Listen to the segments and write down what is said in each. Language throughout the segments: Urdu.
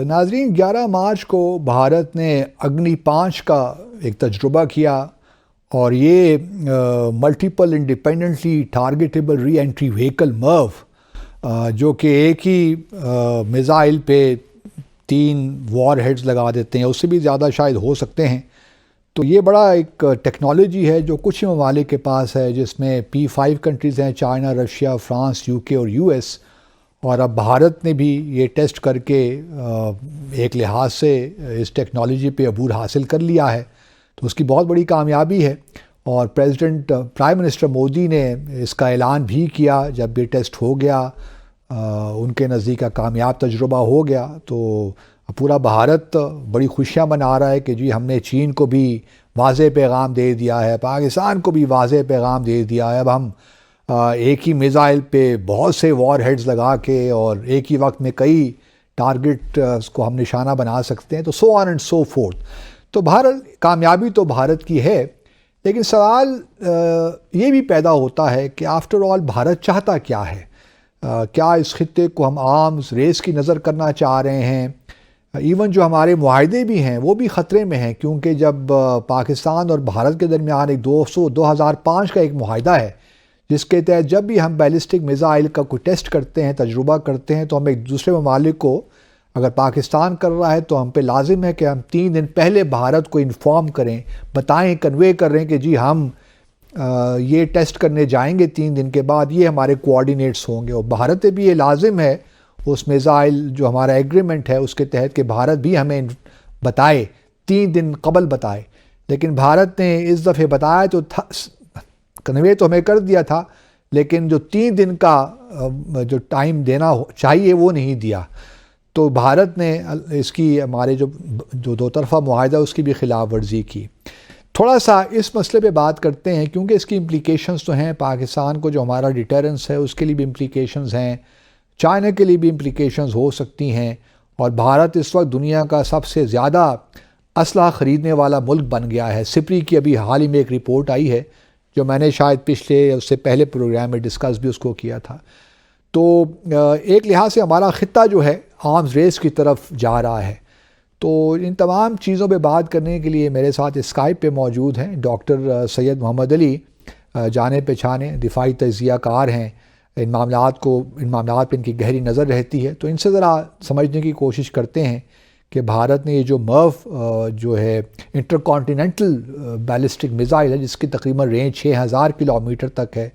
ناظرین، 11 مارچ کو بھارت نے اگنی 5 کا ایک تجربہ کیا اور یہ ملٹیپل انڈیپینڈنٹلی ٹارگیٹیبل ری انٹری وہیکل مرو جو کہ ایک ہی میزائل پہ 3 وار ہیڈز لگا دیتے ہیں، اس سے بھی زیادہ شاید ہو سکتے ہیں. تو یہ بڑا ایک ٹیکنالوجی ہے جو کچھ ممالک کے پاس ہے، جس میں P5 کنٹریز ہیں: چائنا، رشیا، فرانس، UK اور US. اور اب بھارت نے بھی یہ ٹیسٹ کر کے ایک لحاظ سے اس ٹیکنالوجی پہ عبور حاصل کر لیا ہے، تو اس کی بہت بڑی کامیابی ہے. اور پرائم منسٹر مودی نے اس کا اعلان بھی کیا جب یہ ٹیسٹ ہو گیا، ان کے نزدیک کا کامیاب تجربہ ہو گیا. تو پورا بھارت بڑی خوشیاں منا رہا ہے کہ جی ہم نے چین کو بھی واضح پیغام دے دیا ہے، پاکستان کو بھی واضح پیغام دے دیا ہے. اب ہم ایک ہی میزائل پہ بہت سے وار ہیڈز لگا کے اور ایک ہی وقت میں کئی ٹارگٹ کو ہم نشانہ بنا سکتے ہیں. تو سو آن اینڈ سو فورتھ. تو کامیابی تو بھارت کی ہے، لیکن سوال یہ بھی پیدا ہوتا ہے کہ آفٹر آل بھارت چاہتا کیا ہے؟ کیا اس خطے کو ہم آرمز ریس کی نظر کرنا چاہ رہے ہیں؟ ایون جو ہمارے معاہدے بھی ہیں وہ بھی خطرے میں ہیں، کیونکہ جب پاکستان اور بھارت کے درمیان ایک 2005 کا ایک معاہدہ ہے جس کے تحت جب بھی ہم بیلسٹک میزائل کا کوئی ٹیسٹ کرتے ہیں، تجربہ کرتے ہیں، تو ہم ایک دوسرے ممالک کو، اگر پاکستان کر رہا ہے تو ہم پہ لازم ہے کہ ہم 3 دن پہلے بھارت کو انفارم کریں، بتائیں، کنوے کریں کہ جی ہم یہ ٹیسٹ کرنے جائیں گے 3 دن کے بعد، یہ ہمارے کوآرڈینیٹس ہوں گے. اور بھارت پہ بھی یہ لازم ہے اس میزائل جو ہمارا ایگریمنٹ ہے اس کے تحت کہ بھارت بھی ہمیں بتائے، 3 دن قبل بتائے. لیکن بھارت نے اس دفعہ بتایا تو کنوے تو ہمیں کر دیا تھا، لیکن جو 3 دن کا جو ٹائم دینا چاہیے وہ نہیں دیا. تو بھارت نے اس کی ہمارے جو 2 طرفہ معاہدہ اس کی بھی خلاف ورزی کی. تھوڑا سا اس مسئلے پہ بات کرتے ہیں کیونکہ اس کی امپلیکیشنز تو ہیں. پاکستان کو جو ہمارا ڈیٹرنس ہے اس کے لیے بھی امپلیکیشنز ہیں، چائنا کے لیے بھی امپلیکیشنز ہو سکتی ہیں. اور بھارت اس وقت دنیا کا سب سے زیادہ اسلحہ خریدنے والا ملک بن گیا ہے. سپری کی ابھی حال ہی میں ایک رپورٹ آئی ہے جو میں نے شاید پچھلے اس سے پہلے پروگرام میں ڈسکس بھی اس کو کیا تھا. تو ایک لحاظ سے ہمارا خطہ جو ہے آرمز ریس کی طرف جا رہا ہے. تو ان تمام چیزوں پہ بات کرنے کے لیے میرے ساتھ اسکائپ پہ موجود ہیں ڈاکٹر سید محمد علی، جانے پہچانے دفاعی تجزیہ کار ہیں. ان معاملات پہ ان کی گہری نظر رہتی ہے. تو ان سے ذرا سمجھنے کی کوشش کرتے ہیں کہ بھارت نے یہ جو مرو جو ہے انٹر کانٹیننٹل بیلسٹک میزائل ہے جس کی تقریباً رینج 6000 کلومیٹر تک ہے،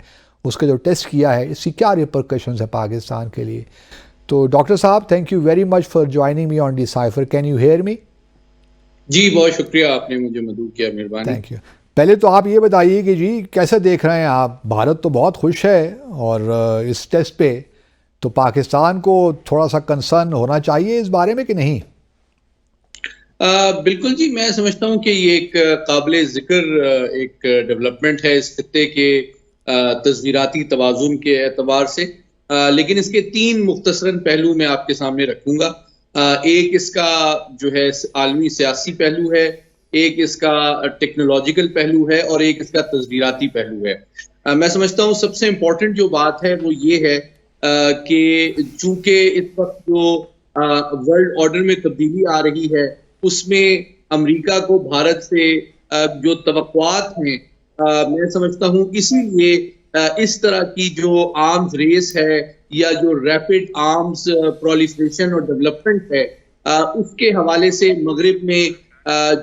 اس کا جو ٹیسٹ کیا ہے اس کی کیا ریپرکشنز ہے پاکستان کے لیے. تو ڈاکٹر صاحب، thank you very much for joining me on Decipher. Can you hear me? جی بہت شکریہ، آپ نے مجھے مدعو کیا، مہربانی. Thank you. پہلے تو آپ یہ بتائیے کہ جی کیسے دیکھ رہے ہیں آپ؟ بھارت تو بہت خوش ہے اور اس ٹیسٹ پہ، تو پاکستان کو تھوڑا سا کنسرن ہونا چاہیے اس بارے میں کہ نہیں؟ بالکل جی، میں سمجھتا ہوں کہ یہ ایک قابل ذکر ایک ڈیولپمنٹ ہے اس خطے کے تصویراتی توازن کے اعتبار سے. لیکن اس کے 3 مختصراً پہلو میں آپ کے سامنے رکھوں گا. ایک اس کا جو ہے عالمی سیاسی پہلو ہے، ایک اس کا ٹیکنالوجیکل پہلو ہے، اور ایک اس کا تصویراتی پہلو ہے. میں سمجھتا ہوں سب سے امپورٹنٹ جو بات ہے وہ یہ ہے کہ چونکہ اس وقت جو ورلڈ آرڈر میں تبدیلی آ رہی ہے اس میں امریکہ کو بھارت سے جو توقعات ہیں، میں سمجھتا ہوں اسی لیے اس طرح کی جو آرمز ریس ہے یا جو ریپڈ آرمز پرولیفریشن اور ڈیولپمنٹ ہے، اس کے حوالے سے مغرب میں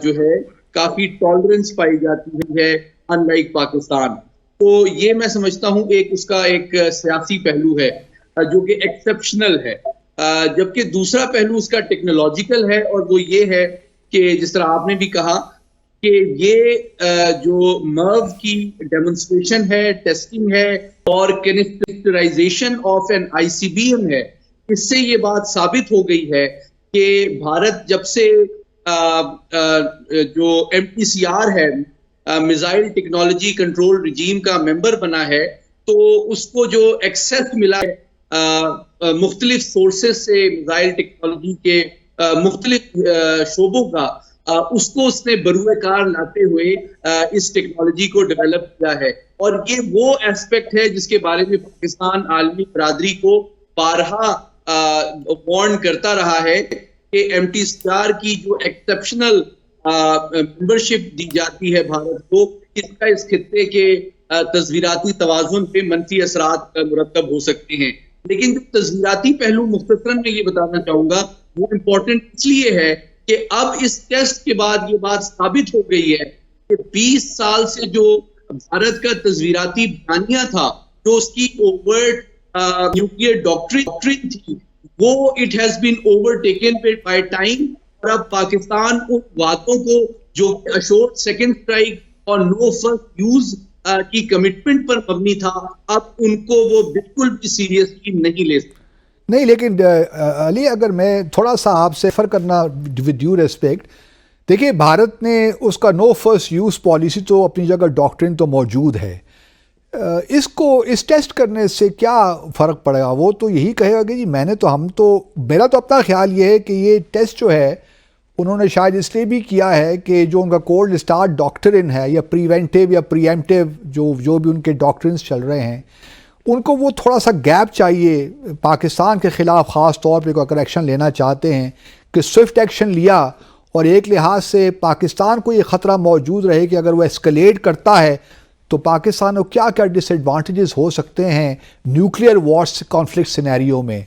جو ہے کافی ٹالرنس پائی جاتی ہے ان لائک پاکستان. تو یہ میں سمجھتا ہوں اس کا ایک سیاسی پہلو ہے جو کہ ایکسیپشنل ہے. جبکہ دوسرا پہلو اس کا ٹیکنالوجیکل ہے، اور وہ یہ ہے کہ جس طرح آپ نے بھی کہا کہ یہ جو مرو کی ڈیمونسٹریشن ہے، ٹیسٹنگ ہے، اور کینسٹرائزیشن آف این ICBM ہے، اس سے یہ بات ثابت ہو گئی ہے کہ بھارت جب سے جو MTCR ہے، میزائل ٹیکنالوجی کنٹرول رجیم کا ممبر بنا ہے، تو اس کو جو ایکسیس ملا ہے مختلف سورسز سے میزائل ٹیکنالوجی کے مختلف شعبوں کا، اس کو اس نے بروئے کار لاتے ہوئے اس ٹیکنالوجی کو ڈیولپ کیا ہے. اور یہ وہ ایسپیکٹ ہے جس کے بارے میں پاکستان عالمی برادری کو بارہا وارن کرتا رہا ہے کہ MTCR کی جو ایکسیپشنل ممبرشپ دی جاتی ہے بھارت کو، اس کا اس خطے کے تصویراتی توازن پہ منفی اثرات مرتب ہو سکتے ہیں. لیکن جو تصویراتی پہلو مختصراً میں یہ بتانا چاہوں گا وہ امپورٹنٹ اس لیے ہے کہ اب اس ٹیسٹ کے بعد یہ بات ثابت ہو گئی ہے کہ 20 سال سے جو بھارت کا تصویراتی بیانیہ تھا، جو اس کی اوورٹ نیوکلیئر ڈاکٹرین تھی، وہ it has been over taken by time. اور اب پاکستان ان باتوں کو جو اشورڈ سیکنڈ اسٹرائک اور نو فرسٹ یوز کی کمٹمنٹ پر مبنی تھا، اب ان کو وہ بالکل بھی سیریسلی نہیں لے سکتے. نہیں، لیکن علی اگر میں تھوڑا سا آپ سے فر کرنا ود ڈیو ریسپیکٹ، دیکھیے بھارت نے اس کا نو فرسٹ یوز پالیسی تو اپنی جگہ ڈاکٹرین تو موجود ہے. اس کو اس ٹیسٹ کرنے سے کیا فرق پڑے گا؟ وہ تو یہی کہے گا کہ جی میرا تو اپنا خیال یہ ہے کہ یہ ٹیسٹ جو ہے انہوں نے شاید اس لیے بھی کیا ہے کہ جو ان کا کولڈ اسٹارٹ ڈاکٹرن ہے یا پریونٹیو یا پریمپٹیو جو بھی ان کے ڈاکٹرنس چل رہے ہیں، ان کو وہ تھوڑا سا گیپ چاہیے پاکستان کے خلاف، خاص طور پہ اگر ایکشن لینا چاہتے ہیں کہ سوئفٹ ایکشن لیا، اور ایک لحاظ سے پاکستان کو یہ خطرہ موجود رہے کہ اگر وہ ایسکلیٹ کرتا ہے تو پاکستان کو کیا کیا ڈس ایڈوانٹیجز ہو سکتے ہیں نیوکلیئر وارس کانفلکٹ سینیریو میں.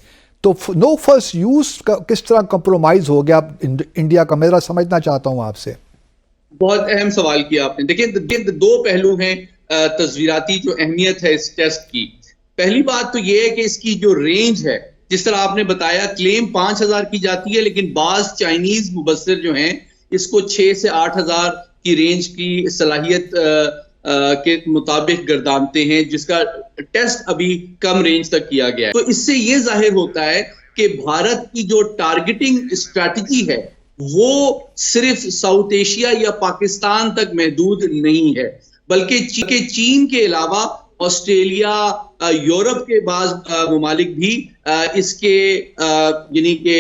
تو نو فرسٹ یوز کا کس طرح کمپرومائز ہو گیا انڈیا کا، میرا سمجھنا چاہتا ہوں آپ سے. بہت اہم سوال کیا آپ نے. دیکھیں دو پہلو ہیں تصویراتی جو اہمیت ہے اس ٹیسٹ کی. پہلی بات تو یہ ہے کہ اس کی جو رینج ہے، جس طرح آپ نے بتایا کلیم 5000 کی جاتی ہے، لیکن بعض چائنیز مبصر جو ہیں اس کو 6 سے 8000 کی رینج کی صلاحیت کے مطابق گردانتے ہیں، جس کا ٹیسٹ ابھی کم رینج تک کیا گیا ہے. تو اس سے یہ ظاہر ہوتا ہے کہ بھارت کی جو ٹارگیٹنگ اسٹریٹجی ہے وہ صرف ساؤتھ ایشیا یا پاکستان تک محدود نہیں ہے، بلکہ چین کے علاوہ آسٹریلیا، یورپ کے بعض ممالک بھی اس کے یعنی کہ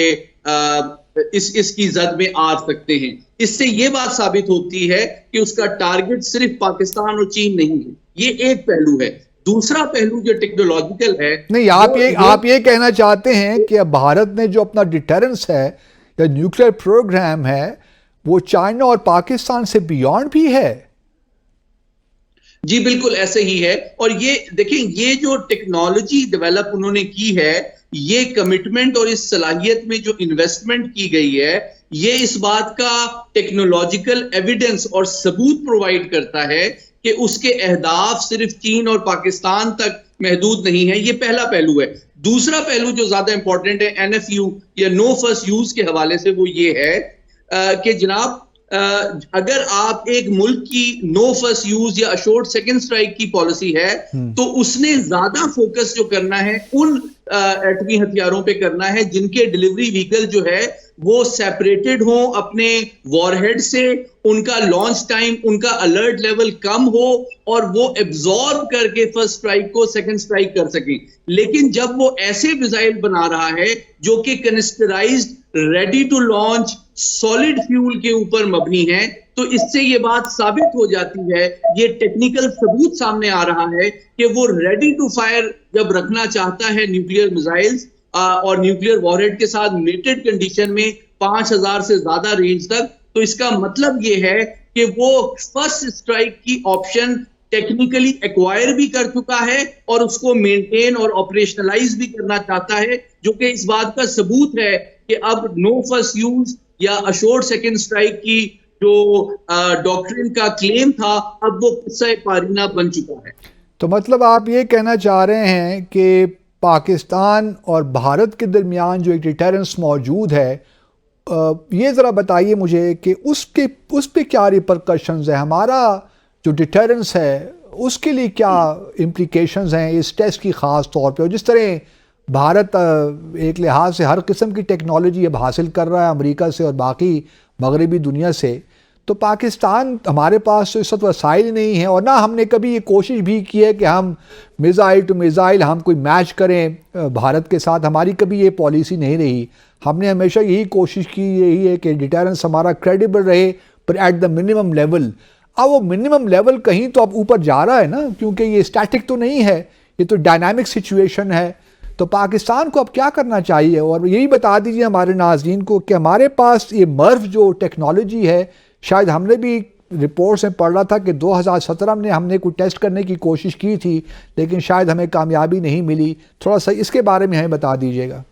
اس کی زد میں آ سکتے ہیں. اس سے یہ بات ثابت ہوتی ہے کہ اس کا ٹارگٹ صرف پاکستان اور چین نہیں ہے. یہ ایک پہلو ہے. دوسرا پہلو جو ٹیکنالوجیکل ہے، نہیں، آپ یہ کہنا چاہتے ہیں کہ بھارت نے جو اپنا ڈیٹرنس ہے یا نیوکلیئر پروگرام ہے وہ چائنا اور پاکستان سے بیونڈ بھی ہے؟ جی بالکل ایسے ہی ہے. اور یہ دیکھیں، یہ جو ٹیکنالوجی ڈیولپ انہوں نے کی ہے، یہ کمٹمنٹ اور اس صلاحیت میں جو انویسٹمنٹ کی گئی ہے، یہ اس بات کا ٹیکنالوجیکل ایویڈنس اور ثبوت پرووائڈ کرتا ہے کہ اس کے اہداف صرف چین اور پاکستان تک محدود نہیں ہے. یہ پہلا پہلو ہے. دوسرا پہلو جو زیادہ امپورٹنٹ ہے NFU یا نو فرسٹ یوز کے حوالے سے، وہ یہ ہے کہ جناب اگر آپ ایک ملک کی نو فرسٹ یوز یا اشورڈ سیکنڈ اسٹرائک کی پالیسی ہے تو اس نے زیادہ فوکس جو کرنا ہے ان ایٹمی ہتھیاروں پہ کرنا ہے جن کے ڈیلیوری وہیکل جو ہے وہ سیپریٹڈ ہوں اپنے وار ہیڈ سے، ان کا لانچ ٹائم، ان کا الرٹ لیول کم ہو اور وہ ایبزارب کر کے فرسٹ اسٹرائک کو سیکنڈ اسٹرائک کر سکیں. لیکن جب وہ ایسے میزائل بنا رہا ہے جو کہ canisterised ready to launch solid fuel کے اوپر مبنی ہے، تو اس سے یہ بات ثابت ہو جاتی ہے، یہ ٹیکنیکل ثبوت سامنے آ رہا ہے کہ وہ ریڈی ٹو فائر جب رکھنا چاہتا ہے نیوکلیئر میزائلز اور نیوکلیئر وارہیڈ کے ساتھ میٹڈ کنڈیشن میں 5000 سے زیادہ رینج تک، تو اس کا مطلب یہ ہے کہ وہ فرسٹ اسٹرائک کی آپشن ٹیکنیکلی ایکوائر بھی کر چکا ہے اور اس کو مینٹین اور آپریشنلائز بھی کرنا چاہتا ہے، جو کہ اس بات کا ثبوت ہے کہ اب نو فرسٹ یوز یا اشورڈ سیکنڈ اسٹرائک کی جو ڈاکٹرین کا کلیم تھا اب وہ قصہ پارینہ بن چکا ہے. تو مطلب آپ یہ کہنا چاہ رہے ہیں کہ پاکستان اور بھارت کے درمیان جو ایک ڈیٹرنس موجود ہے، یہ ذرا بتائیے مجھے کہ اس پہ کیا ریپرکشنز ہیں؟ ہمارا جو ڈیٹرنس ہے اس کے لیے کیا امپلیکیشنز ہیں اس ٹیسٹ کی خاص طور پہ؟ اور جس طرح بھارت ایک لحاظ سے ہر قسم کی ٹیکنالوجی اب حاصل کر رہا ہے امریکہ سے اور باقی مغربی دنیا سے، تو پاکستان ہمارے پاس تو اس وقت وسائل نہیں ہیں، اور نہ ہم نے کبھی یہ کوشش بھی کی ہے کہ ہم میزائل ٹو میزائل ہم کوئی میچ کریں بھارت کے ساتھ. ہماری کبھی یہ پالیسی نہیں رہی. ہم نے ہمیشہ یہی کوشش کی یہی ہے کہ ڈیٹرنس ہمارا کریڈیبل رہے پر ایٹ دا منیمم لیول. اب وہ منیمم لیول کہیں تو اب اوپر جا رہا ہے نا، کیونکہ یہ اسٹیٹک تو نہیں ہے، یہ تو ڈائنامک سچویشن ہے. تو پاکستان کو اب کیا کرنا چاہیے؟ اور یہی بتا دیجیے ہمارے ناظرین کو کہ ہمارے پاس یہ مرف جو ٹیکنالوجی ہے، شاید ہم نے بھی رپورٹس میں پڑھ رہا تھا کہ 2017 میں ہم نے کوئی ٹیسٹ کرنے کی کوشش کی تھی لیکن شاید ہمیں کامیابی نہیں ملی. تھوڑا سا اس کے بارے میں ہمیں بتا دیجیے گا.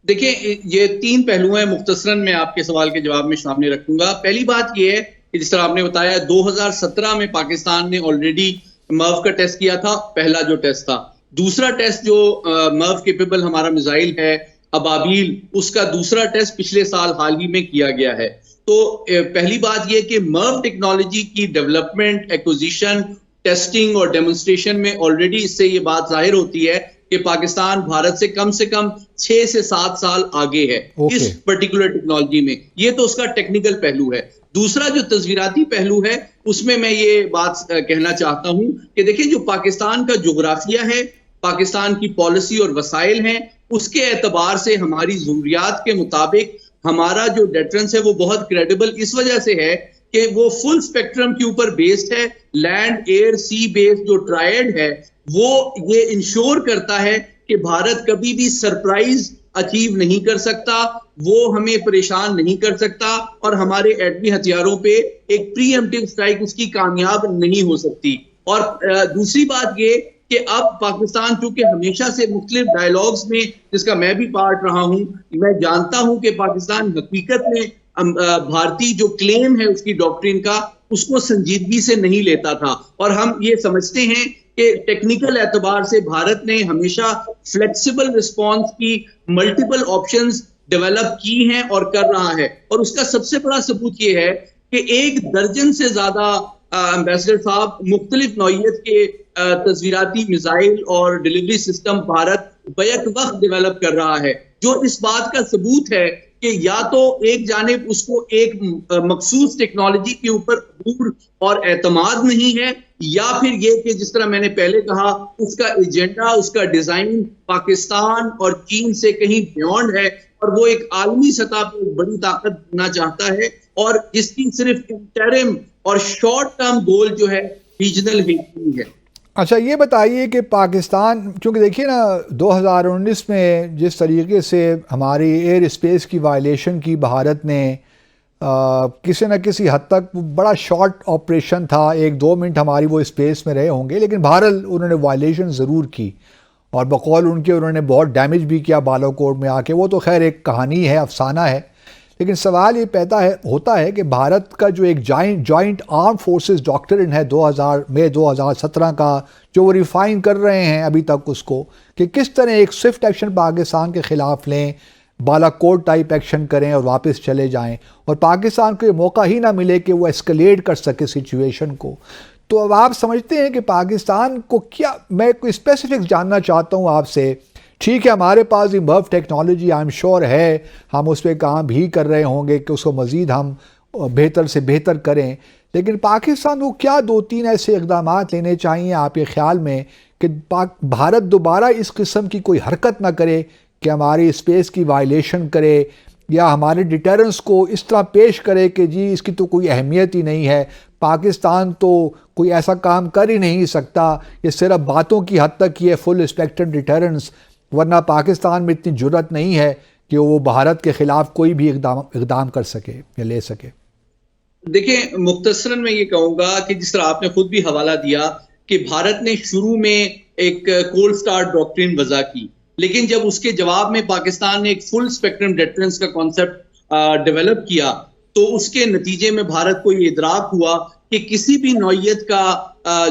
دیکھیں یہ تین پہلو ہیں، مختصراً میں آپ کے سوال کے جواب میں سامنے رکھوں گا. پہلی بات یہ ہے کہ جس طرح آپ نے بتایا 2017 میں پاکستان نے آلریڈی مرو کا ٹیسٹ کیا تھا، پہلا جو ٹیسٹ تھا. دوسرا ٹیسٹ جو مرو کیپیبل ہمارا میزائل ہے ابابیل، اس کا دوسرا ٹیسٹ پچھلے سال حال ہی میں کیا گیا ہے. تو پہلی بات یہ کہ مرو ٹیکنالوجی کی ڈیولپمنٹ، ایکوزیشن، ٹیسٹنگ اور ڈیمونسٹریشن میں آلریڈی اس سے یہ بات ظاہر ہوتی ہے کہ پاکستان بھارت سے کم 6 سے 7 سال آگے ہے اس پرٹیکولر ٹیکنالوجی میں. یہ تو اس کا ٹیکنیکل پہلو ہے. دوسرا جو تصویراتی پہلو ہے اس میں یہ بات کہنا چاہتا ہوں کہ دیکھیں جو پاکستان کا جغرافیہ ہے، پاکستان کی پالیسی اور وسائل ہیں، اس کے اعتبار سے ہماری ضروریات کے مطابق ہمارا جو ڈیٹرنس ہے وہ بہت کریڈیبل اس وجہ سے ہے کہ وہ فل سپیکٹرم کے اوپر بیسڈ ہے. لینڈ، ایئر، سی بیس جو ٹرائیڈ ہے وہ یہ انشور کرتا ہے کہ بھارت کبھی بھی سرپرائز اچیو نہیں کر سکتا، وہ ہمیں پریشان نہیں کر سکتا، اور ہمارے ایٹمی ہتھیاروں پہ ایک پری ایمپٹیو سٹرائک اس کی کامیاب نہیں ہو سکتی. اور دوسری بات یہ کہ اب پاکستان چونکہ ہمیشہ سے مختلف ڈائیلاگز میں، جس کا میں بھی پارٹ رہا ہوں، میں جانتا ہوں کہ پاکستان حقیقت میں بھارتی جو کلیم ہے اس کی ڈاکٹرین کا، اس کو سنجیدگی سے نہیں لیتا تھا. اور ہم یہ سمجھتے ہیں کہ ٹیکنیکل اعتبار سے بھارت نے ہمیشہ فلیکسیبل رسپانس کی ملٹیپل آپشنز ڈیولپ کی ہیں اور کر رہا ہے. اور اس کا سب سے بڑا ثبوت یہ ہے کہ 1 درجن سے زیادہ امبیسڈر صاحب مختلف نوعیت کے تصویراتی میزائل اور ڈیلیوری سسٹم بھارت بیک وقت ڈیولپ کر رہا ہے، جو اس بات کا ثبوت ہے کہ یا تو ایک جانب اس کو ایک مخصوص ٹیکنالوجی کے اوپر عبور اور اعتماد نہیں ہے، یا پھر یہ کہ جس طرح میں نے پہلے کہا اس کا ایجنڈا، اس کا ڈیزائن پاکستان اور چین سے کہیں بیونڈ ہے، اور وہ ایک عالمی سطح پہ بڑی طاقت بننا چاہتا ہے، اور جس کی صرف انٹرم اور شارٹ ٹرم گول جو ہے ریجنل ہی ہے. اچھا یہ بتائیے کہ پاکستان، چونکہ دیکھیے نا 2019 میں جس طریقے سے ہماری ایئر اسپیس کی وائلیشن کی بھارت نے، کسی نہ کسی حد تک بڑا شارٹ آپریشن تھا، 1-2 منٹ ہماری وہ اسپیس میں رہے ہوں گے، لیکن بہرحال انہوں نے وائلیشن ضرور کی، اور بقول ان کے انہوں نے بہت ڈیمیج بھی کیا بالاکوٹ میں آ کے. وہ تو خیر ایک کہانی ہے، افسانہ ہے. لیکن سوال یہ ہوتا ہے کہ بھارت کا جو ایک جوائنٹ آرم فورسز ڈاکٹرن ہے 2017 کا، جو وہ ریفائن کر رہے ہیں ابھی تک اس کو، کہ کس طرح ایک سوئفٹ ایکشن پاکستان کے خلاف لیں، بالاکوٹ ٹائپ ایکشن کریں اور واپس چلے جائیں، اور پاکستان کو یہ موقع ہی نہ ملے کہ وہ ایسکلیٹ کر سکے سچویشن کو. تو اب آپ سمجھتے ہیں کہ پاکستان کو کیا، میں کوئی اسپیسیفکس جاننا چاہتا ہوں آپ سے. ٹھیک ہے ہمارے پاس یہ مرف ٹیکنالوجی آئی ایم شور ہے، ہم اس پہ کام بھی کر رہے ہوں گے کہ اس کو مزید ہم بہتر سے بہتر کریں، لیکن پاکستان کو کیا 2-3 ایسے اقدامات لینے چاہیے آپ کے خیال میں کہ بھارت دوبارہ اس قسم کی کوئی حرکت نہ کرے کہ ہماری اسپیس کی وائلیشن کرے، یا ہمارے ڈیٹرنس کو اس طرح پیش کرے کہ جی اس کی تو کوئی اہمیت ہی نہیں ہے، پاکستان تو کوئی ایسا کام کر ہی نہیں سکتا، یہ صرف باتوں کی حد تک یہ فل اسپیکٹرم ڈیٹرنس، ورنہ پاکستان میں اتنی جرأت نہیں ہے کہ وہ بھارت کے خلاف کوئی بھی اقدام کر سکے یا لے سکے. دیکھیں مختصراً میں یہ کہوں گا کہ جس طرح آپ نے خود بھی حوالہ دیا کہ بھارت نے شروع میں ایک کولڈ سٹارٹ ڈاکٹرین وضع کی، لیکن جب اس کے جواب میں پاکستان نے ایک فل اسپیکٹرم ڈیٹرنس کا کانسیپٹ ڈیولپ کیا، تو اس کے نتیجے میں بھارت کو یہ ادراک ہوا کہ کسی بھی نوعیت کا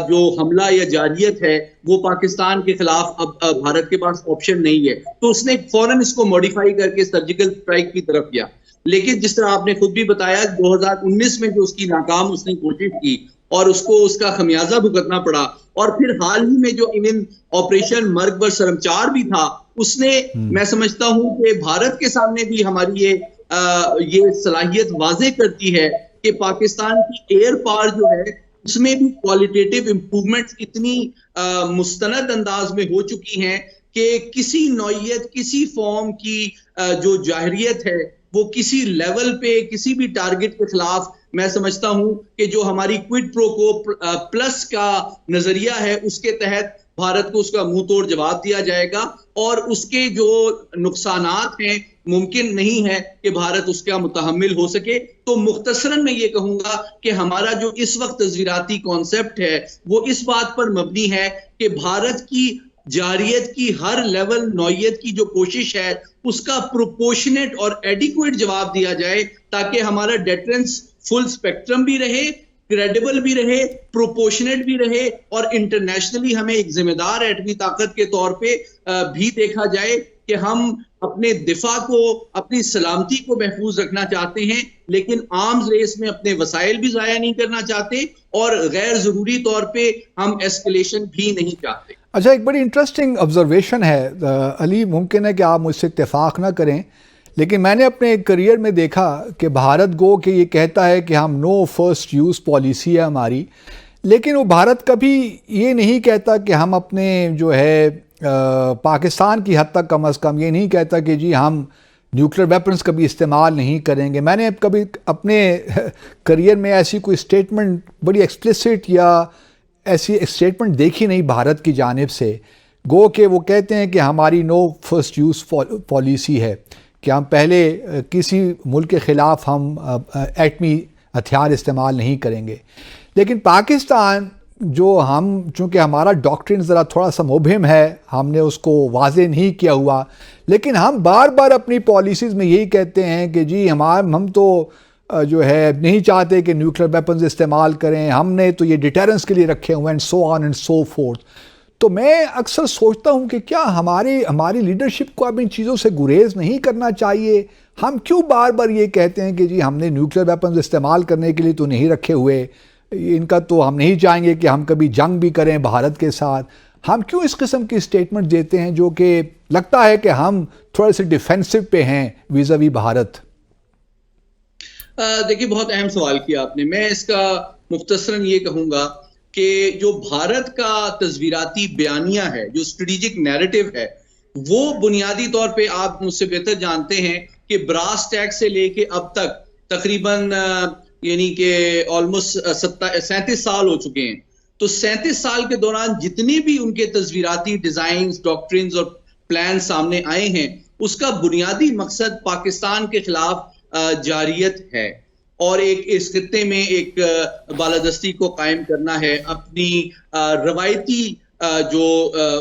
جو حملہ یا جارحیت ہے وہ پاکستان کے خلاف اب بھارت کے پاس آپشن نہیں ہے، تو اس نے فوراً اس کو موڈیفائی کر کے سرجیکل اسٹرائک کی طرف کیا. لیکن جس طرح آپ نے خود بھی بتایا 2019 میں جو اس کی ناکام اس نے کوشش کی اور اس کو اس کا خمیازہ بھگتنا پڑا، اور پھر حال ہی میں جو آپریشن مرگ بر سرمچار بھی تھا، اس نے میں سمجھتا ہوں کہ بھارت کے سامنے بھی ہماری یہ صلاحیت واضح کرتی ہے کہ پاکستان کی ایئر پاور جو ہے اس میں بھی کوالٹیٹیو امپروومنٹس اتنی مستند انداز میں ہو چکی ہیں کہ کسی نوعیت، کسی فارم کی جو جارحیت ہے وہ کسی لیول پہ کسی بھی ٹارگٹ کے خلاف میں سمجھتا ہوں کہ جو ہماری کوئڈ پرو کو پلس کا نظریہ ہے اس کے تحت بھارت کو اس کا منہ توڑ جواب دیا جائے گا، اور اس کے جو نقصانات ہیں ممکن نہیں ہے کہ بھارت اس کا متحمل ہو سکے۔ تو مختصراً میں یہ کہوں گا کہ ہمارا جو اس وقت تصویراتی کانسیپٹ ہے وہ اس بات پر مبنی ہے کہ بھارت کی جارحیت کی ہر لیول نوعیت کی جو کوشش ہے اس کا پروپورشنیٹ اور ایڈیکویٹ جواب دیا جائے، تاکہ ہمارا ڈیٹرنس فل سپیکٹرم بھی رہے، کریڈیبل بھی رہے، پروپورشنیٹ بھی رہے، اور انٹرنیشنلی ہمیں ایک ذمہ دار ایٹمی طاقت کے طور پہ بھی دیکھا جائے کہ ہم اپنے دفاع کو، اپنی سلامتی کو محفوظ رکھنا چاہتے ہیں، لیکن آرمز ریس میں اپنے وسائل بھی ضائع نہیں کرنا چاہتے، اور غیر ضروری طور پہ ہم ایسکلیشن بھی نہیں چاہتے۔ اچھا، ایک بڑی انٹرسٹنگ آبزرویشن ہے علی، ممکن ہے کہ آپ مجھ سے اتفاق نہ کریں، لیکن میں نے اپنے کریئر میں دیکھا کہ بھارت گو کہ یہ کہتا ہے کہ ہم نو فرسٹ یوز پالیسی ہے ہماری، لیکن وہ بھارت کبھی یہ نہیں کہتا کہ ہم اپنے جو ہے پاکستان کی حد تک کم از کم یہ نہیں کہتا کہ جی ہم نیوکلیر ویپنز کبھی استعمال نہیں کریں گے۔ میں نے کبھی اپنے کریئر میں ایسی کوئی اسٹیٹمنٹ بڑی ایکسپلیسٹ یا ایسی اسٹیٹمنٹ دیکھی نہیں بھارت کی جانب سے، گو کہ وہ کہتے ہیں کہ ہماری نو فرسٹ یوز پالیسی ہے، کہ ہم پہلے کسی ملک کے خلاف ہم ایٹمی ہتھیار استعمال نہیں کریں گے۔ لیکن پاکستان جو ہم چونکہ ہمارا ڈاکٹرن ذرا تھوڑا سا مبہم ہے، ہم نے اس کو واضح نہیں کیا ہوا، لیکن ہم بار بار اپنی پالیسیز میں یہی کہتے ہیں کہ جی ہم تو جو ہے نہیں چاہتے کہ نیوکلیر ویپنز استعمال کریں، ہم نے تو یہ ڈیٹرنس کے لیے رکھے ہوئے ہیں، سو آن اینڈ سو فورتھ۔ تو میں اکثر سوچتا ہوں کہ کیا ہماری لیڈرشپ کو اب ان چیزوں سے گریز نہیں کرنا چاہیے؟ ہم کیوں بار بار یہ کہتے ہیں کہ جی ہم نے نیوکلیر ویپنز استعمال کرنے کے لیے تو نہیں رکھے ہوئے، ان کا تو ہم نہیں چاہیں گے کہ ہم کبھی جنگ بھی کریں بھارت کے ساتھ؟ ہم کیوں اس قسم کی اسٹیٹمنٹ دیتے ہیں جو کہ لگتا ہے کہ ہم تھوڑے سے ڈیفینسو پہ ہیں ویزاوی بھارت؟ دیکھیے، بہت اہم سوال کیا آپ نے۔ میں اس کا مختصراً یہ کہوں گا کہ جو بھارت کا تصویراتی بیانیہ ہے، جو اسٹریٹجک نیریٹو ہے، وہ بنیادی طور پہ آپ مجھ سے بہتر جانتے ہیں کہ براس ٹیک سے لے کے اب تک تقریباً یعنی کہ آلموسٹ 37 سال ہو چکے ہیں۔ تو 37 سال کے دوران جتنے بھی ان کے تصویراتی ڈیزائنز، ڈاکٹرنز اور پلان سامنے آئے ہیں، اس کا بنیادی مقصد پاکستان کے خلاف جارحیت ہے، اور اس خطے میں ایک بالادستی کو قائم کرنا ہے، اپنی روایتی جو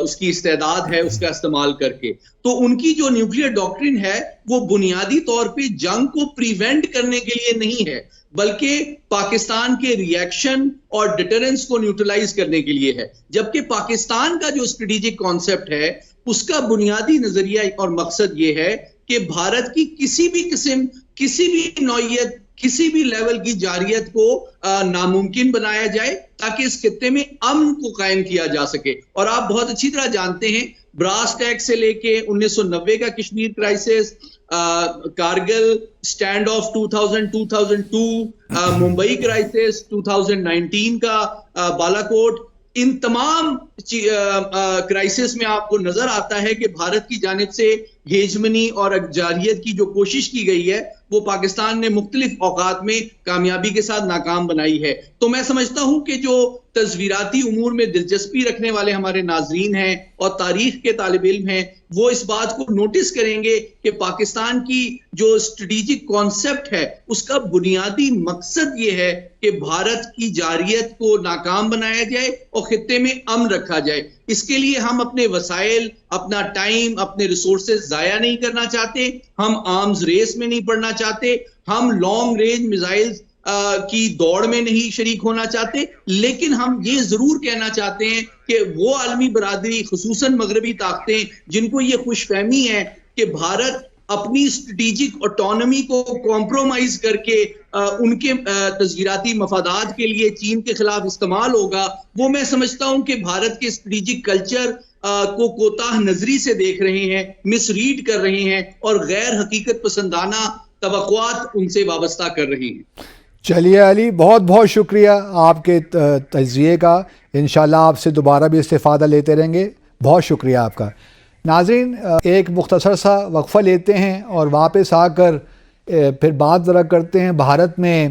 اس کی استعداد ہے اس کا استعمال کر کے۔ تو ان کی جو نیوکلیئر ڈاکٹرن ہے وہ بنیادی طور پہ جنگ کو پریونٹ کرنے کے لیے نہیں ہے، بلکہ پاکستان کے ری ایکشن اور ڈیٹرنس کو نیوٹرلائز کرنے کے لیے ہے۔ جبکہ پاکستان کا جو اسٹریٹجک کانسیپٹ ہے اس کا بنیادی نظریہ اور مقصد یہ ہے کہ بھارت کی کسی بھی قسم، کسی بھی نوعیت، کسی بھی لیول کی جارحیت کو ناممکن بنایا جائے، تاکہ اس خطے میں امن کو قائم کیا جا سکے۔ اور آپ بہت اچھی طرح جانتے ہیں براس ٹیک سے لے کے 1990 کا Kashmir crisis, Kargil stand of 2002، Mumbai crisis 2019 کا بالا کوٹ، ان تمام کرائسس میں آپ کو نظر آتا ہے کہ بھارت کی جانب سے ہیجمنی اور جارحیت کی جو کوشش کی گئی ہے وہ پاکستان نے مختلف اوقات میں کامیابی کے ساتھ ناکام بنائی ہے۔ تو میں سمجھتا ہوں کہ جو تصویراتی امور میں دلچسپی رکھنے والے ہمارے ناظرین ہیں اور تاریخ کے طالب علم ہیں، وہ اس بات کو نوٹس کریں گے کہ پاکستان کی جو اسٹریٹجک کانسیپٹ ہے اس کا بنیادی مقصد یہ ہے کہ بھارت کی جارحیت کو ناکام بنایا جائے اور خطے میں امن رکھا جائے۔ اس کے لیے ہم اپنے وسائل، اپنا ٹائم، اپنے ریسورسز ضائع نہیں کرنا چاہتے، ہم آرمز ریس میں نہیں پڑنا چاہتے، ہم لانگ رینج میزائلز کی دوڑ میں نہیں شریک ہونا چاہتے، لیکن ہم یہ ضرور کہنا چاہتے ہیں کہ وہ عالمی برادری، خصوصاً مغربی طاقتیں جن کو یہ خوش فہمی ہے کہ بھارت اپنی اسٹریٹجک آٹونومی کو کمپرومائز کر کے ان کے تصویراتی مفادات کے لیے چین کے خلاف استعمال ہوگا، وہ میں سمجھتا ہوں کہ بھارت کے اسٹریٹجک کلچر کو کوتاہ نظری سے دیکھ رہے ہیں، مس ریڈ کر رہے ہیں، اور غیر حقیقت پسندانہ توقعات ان سے وابستہ کر رہے ہیں۔ چلیے علی، بہت بہت شکریہ آپ کے تجزیے کا، انشاءاللہ آپ سے دوبارہ بھی استفادہ لیتے رہیں گے۔ بہت شکریہ آپ کا۔ ناظرین، ایک مختصر سا وقفہ لیتے ہیں اور واپس آ کر پھر بات ذرا کرتے ہیں، بھارت میں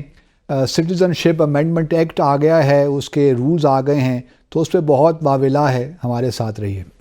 سٹیزن شپ امینڈمنٹ ایکٹ آ گیا ہے، اس کے رولز آ گئے ہیں، تو اس پہ بہت واویلا ہے، ہمارے ساتھ رہیے۔